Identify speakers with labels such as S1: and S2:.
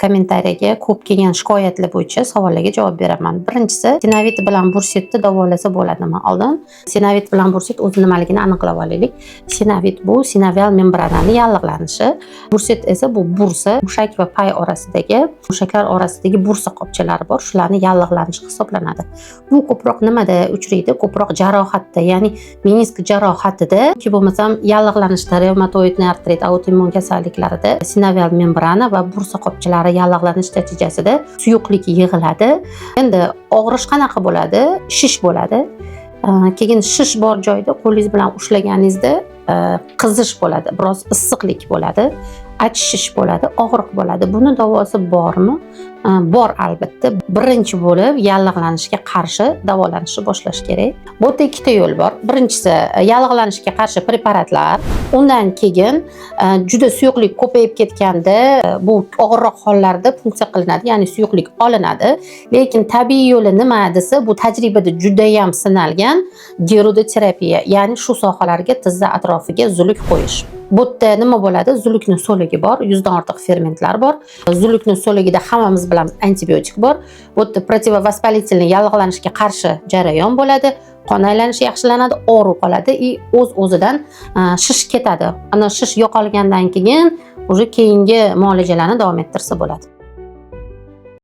S1: kommentariyaga ko'p kelgan shikoyatlar bo'yicha savollarga javob beraman. Birinchisi, sinovit bilan bursitni davolasa bo'ladimi? Oldin sinovit bilan bursit o'zi nimaligini aniqlab olaylik. Sinovit bu sinovial membranani yallig'lanishi, bursit esa bu bursa, mushak va pay orasidagi, mushaklar orasidagi bursa qopchalari bor, shularni yallig'lanishi hisoblanadi. Bu ko'proq nimada uchraydi? Ko'proq jarohatda, ya'ni menisk jarohatida yoki bo'lmasam yallig'lanishda, revmatoid artrit, autoimmun kasalliklarida sinovial membrana va bursa qopchalari yallig'lanish natijasida suyuqlik yig'iladi. Endi og'rish qanaqa bo'ladi? Shish bo'ladi. Keyin shish bor joyda qo'lingiz bilan ushlaganingizda qizish bo'ladi, biroz issiqlik bo'ladi, achishish bo'ladi, og'riq bo'ladi. Buni davosi bormi? Bor albatta. Birinchi bo'lib yallig'lanishga qarshi davolanishni boshlash kerak. Bu yerda ikkita yo'l bor. Birinchisi yallig'lanishga qarshi preparatlar. Undan keyin juda suyuqlik ko'payib ketganda bu og'irroq hollarda funksiya qilinadi, ya'ni suyuqlik olinadi. Lekin tabiiy yo'li nima desa, bu tajribada juda ham sinalgan gerodoterapiya, ya'ni shu sohalarga tizza atrofiga zuluk qo'yish. Bu yerda nima bo'ladi? Zulukning so'ligi bor, 100 dan ortiq fermentlar bor. Zulukning so'ligida hammamiz bilamiz antibiotik bor. Bu yerda protivovоспалительный yallig'lanishga qarshi jarayon bo'ladi. Qon aylanishi yaxshilanadi, og'riq qoladi, o'z-o'zidan shish ketadi. Ana shish yo'qolgandan keyin keyingi muolajalarni davom ettirsa bo'ladi.